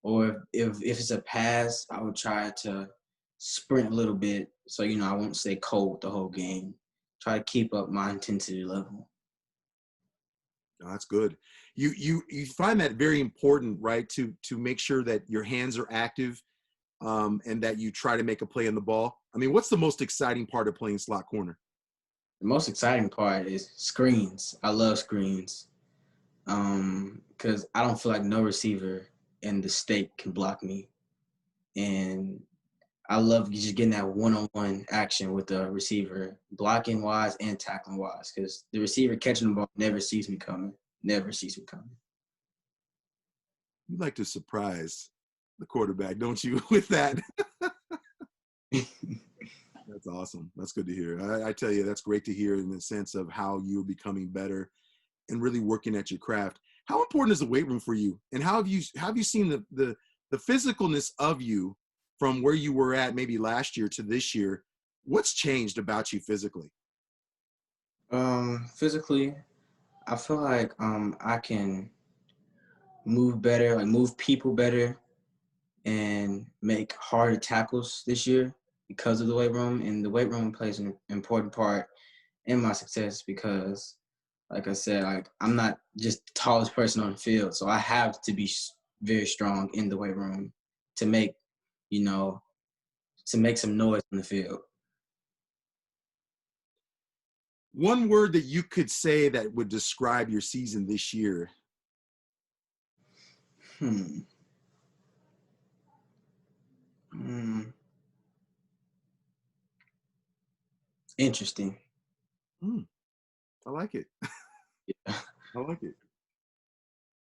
[SPEAKER 2] Or if it's a pass, I would try to sprint a little bit so, I won't stay cold the whole game. Try to keep up my intensity level.
[SPEAKER 1] Oh, that's good. You find that very important, right? To make sure that your hands are active and that you try to make a play on the ball. I mean, what's the most exciting part of playing slot corner?
[SPEAKER 2] The most exciting part is screens. I love screens because I don't feel like no receiver in the state can block me. And I love just getting that one-on-one action with the receiver, blocking wise and tackling wise, because the receiver catching the ball never sees me coming.
[SPEAKER 1] You like to surprise the quarterback, don't you, with that? That's awesome. That's good to hear. I tell you, that's great to hear in the sense of how you're becoming better and really working at your craft. How important is the weight room for you? And how have you seen the physicalness of you from where you were at maybe last year to this year? What's changed about you physically?
[SPEAKER 2] Physically, I feel like I can move better, like move people better, and make harder tackles this year because of the weight room. And the weight room plays an important part in my success because, like I said, like I'm not just the tallest person on the field, so I have to be very strong in the weight room to make, some noise on the field.
[SPEAKER 1] One word that you could say that would describe your season this year.
[SPEAKER 2] Interesting.
[SPEAKER 1] I like it.
[SPEAKER 2] Yeah.
[SPEAKER 1] I like it.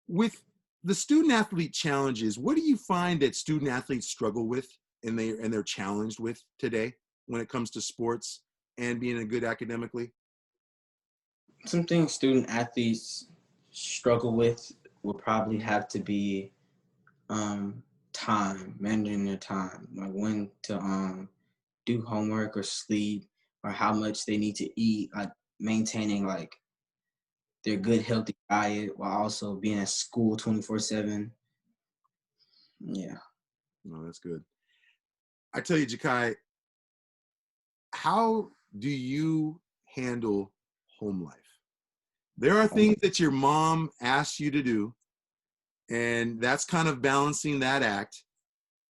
[SPEAKER 1] With the student athlete challenges, what do you find that student athletes struggle with and they're challenged with today when it comes to sports and being good academically?
[SPEAKER 2] Some things student athletes struggle with will probably have to be time, managing their time, like when to do homework or sleep, or how much they need to eat, like maintaining like their good healthy diet while also being at school 24/7. Yeah.
[SPEAKER 1] No, that's good. I tell you, JaQai, how do you handle home life? There are things that your mom asks you to do, and that's kind of balancing that act.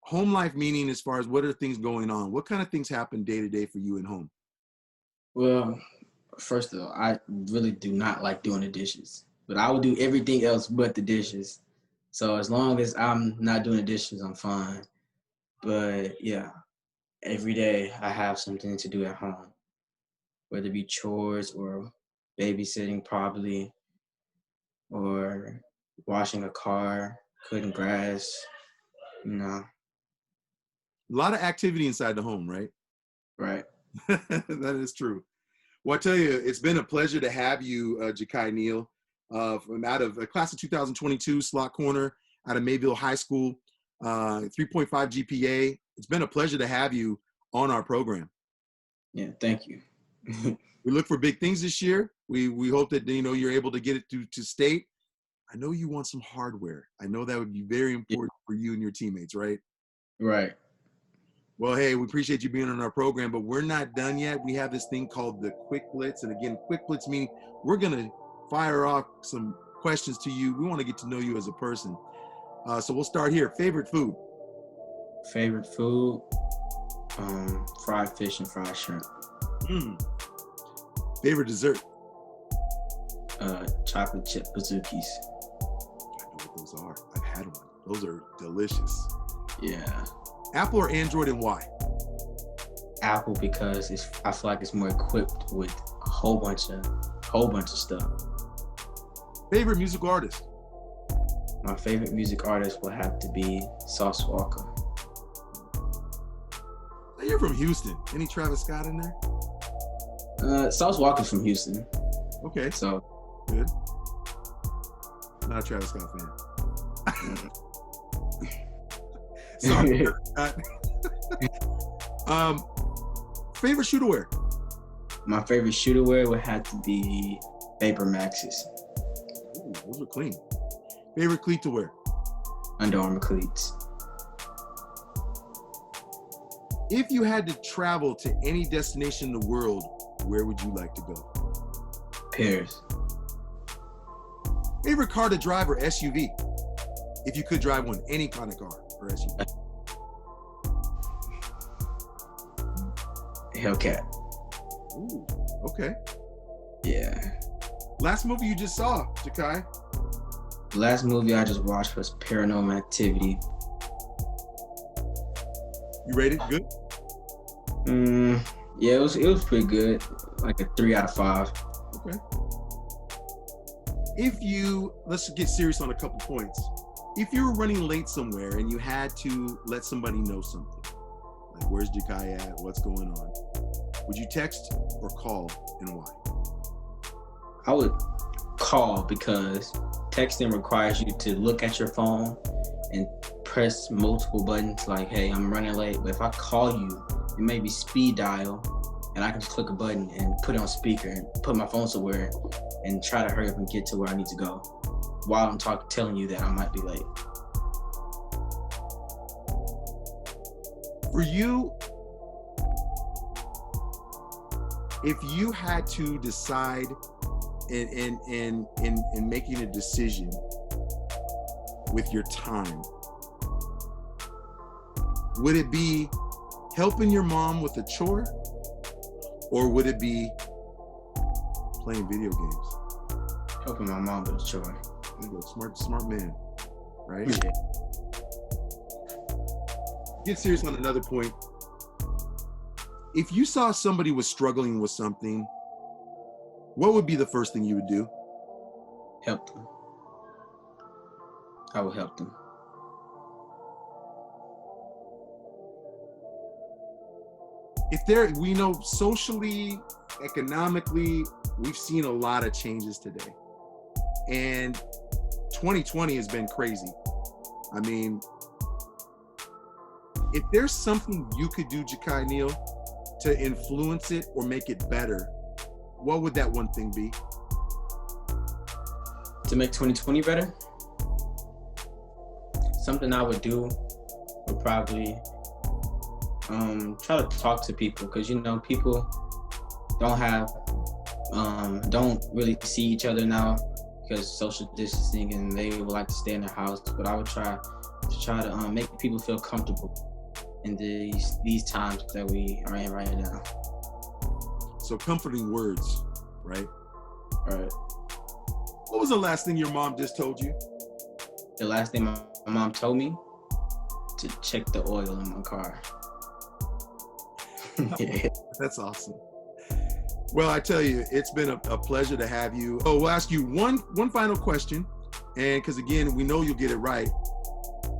[SPEAKER 1] Home life meaning as far as what are things going on? What kind of things happen day to day for you in home?
[SPEAKER 2] Well, first of all, I really do not like doing the dishes, but I will do everything else but the dishes. So as long as I'm not doing the dishes, I'm fine. But yeah, every day I have something to do at home, whether it be chores or babysitting probably, or washing a car, cutting grass, you know.
[SPEAKER 1] A lot of activity inside the home, right?
[SPEAKER 2] Right.
[SPEAKER 1] That is true. Well, I tell you, it's been a pleasure to have you, JaQai Neal, from out of class of 2022, slot corner out of Manvel High School, 3.5 GPA. It's been a pleasure to have you on our program.
[SPEAKER 2] Yeah, thank you.
[SPEAKER 1] We look for big things this year. We hope that you're able to get it to state. I know you want some hardware. I know that would be very important for you and your teammates, right?
[SPEAKER 2] Right.
[SPEAKER 1] Well, hey, we appreciate you being on our program, but we're not done yet. We have this thing called the Quick Blitz. And again, Quick Blitz meaning we're going to fire off some questions to you. We want to get to know you as a person. So we'll start here. Favorite food?
[SPEAKER 2] Favorite food? Fried fish and fried shrimp.
[SPEAKER 1] Favorite dessert?
[SPEAKER 2] Chocolate chip bazookies.
[SPEAKER 1] I know what those are. I've had one. Those are delicious.
[SPEAKER 2] Yeah.
[SPEAKER 1] Apple or Android, and why?
[SPEAKER 2] Apple, because I feel like it's more equipped with a whole bunch of stuff.
[SPEAKER 1] Favorite musical artist?
[SPEAKER 2] My favorite music artist will have to be Sauce Walker.
[SPEAKER 1] You're from Houston. Any Travis Scott in there?
[SPEAKER 2] Sauce Walker's from Houston.
[SPEAKER 1] Okay.
[SPEAKER 2] So
[SPEAKER 1] good. Not a Travis Scott fan. Sorry. Favorite shoe to wear?
[SPEAKER 2] My favorite shoe to wear would have to be Vapor Maxes.
[SPEAKER 1] Ooh, those are clean. Favorite cleat to wear?
[SPEAKER 2] Under Armour cleats.
[SPEAKER 1] If you had to travel to any destination in the world, where would you like to go?
[SPEAKER 2] Paris.
[SPEAKER 1] Favorite car to drive or SUV? If you could drive one, any kind of car or SUV.
[SPEAKER 2] Hellcat.
[SPEAKER 1] Ooh, okay.
[SPEAKER 2] Yeah.
[SPEAKER 1] Last movie you just saw, JaQai?
[SPEAKER 2] The last movie I just watched was Paranormal Activity.
[SPEAKER 1] You rated good?
[SPEAKER 2] Yeah, it was pretty good. Like a 3 out of 5.
[SPEAKER 1] Okay. Let's get serious on a couple points. If you were running late somewhere and you had to let somebody know something, like where's JaQai at, what's going on, would you text or call, and why?
[SPEAKER 2] I would call, because texting requires you to look at your phone and press multiple buttons like, hey, I'm running late. But if I call you, it may be speed dial, and I can just click a button and put it on speaker and put my phone somewhere and try to hurry up and get to where I need to go while I'm telling you that I might be late.
[SPEAKER 1] For you, if you had to decide in making a decision with your time, would it be helping your mom with a chore, or would it be playing video games?
[SPEAKER 2] Helping my mom with a chore.
[SPEAKER 1] There you go. Smart man, right?
[SPEAKER 2] Yeah.
[SPEAKER 1] Get serious on another point. If you saw somebody was struggling with something, what would be the first thing you would do?
[SPEAKER 2] Help them. I will help them.
[SPEAKER 1] We know socially, economically, we've seen a lot of changes today. And 2020 has been crazy. I mean, if there's something you could do, JaQai Neal, to influence it or make it better, what would that one thing be?
[SPEAKER 2] To make 2020 better? Something I would do would probably try to talk to people, because people don't really see each other now because social distancing, and they would like to stay in their house. But I would try to make people feel comfortable in these times that we are in right now.
[SPEAKER 1] So comforting words, right?
[SPEAKER 2] Right.
[SPEAKER 1] What was the last thing your mom just told you?
[SPEAKER 2] The last thing my mom told me? to check the oil in my car. Yeah.
[SPEAKER 1] That's awesome. Well, I tell you, it's been a pleasure to have you. Oh, we'll ask you one final question, and because again, we know you'll get it right.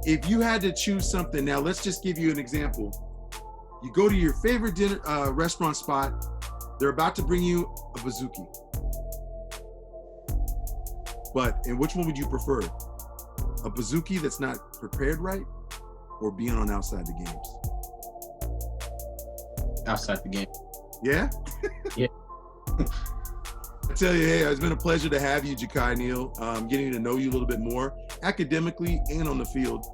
[SPEAKER 1] If you had to choose something, now let's just give you an example. You go to your favorite dinner restaurant spot. They're about to bring you a bouzouki. And which one would you prefer? A bouzouki that's not prepared right, or being on Outside the Games?
[SPEAKER 2] Outside the game.
[SPEAKER 1] Yeah?
[SPEAKER 2] Yeah.
[SPEAKER 1] I tell you, hey, it's been a pleasure to have you, JaQai, Neal. Getting to know you a little bit more, academically and on the field.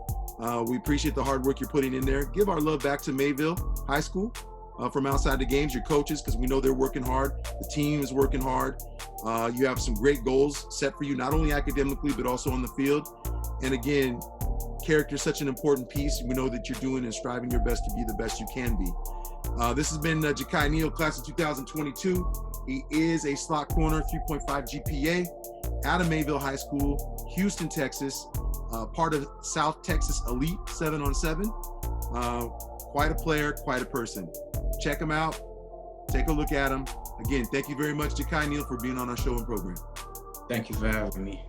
[SPEAKER 1] We appreciate the hard work you're putting in there. Give our love back to Manvel High School from Outside the Games, your coaches, because we know they're working hard. The team is working hard. You have some great goals set for you, not only academically, but also on the field. And again, character is such an important piece. We know that you're doing and striving your best to be the best you can be. This has been JaQai Neal, class of 2022. He is a slot corner, 3.5 GPA, out of Manvel High School, Houston, Texas, part of South Texas Elite 7-on-7. Quite a player, quite a person. Check him out. Take a look at him. Again, thank you very much, JaQai Neal, for being on our show and program.
[SPEAKER 2] Thank you for having me.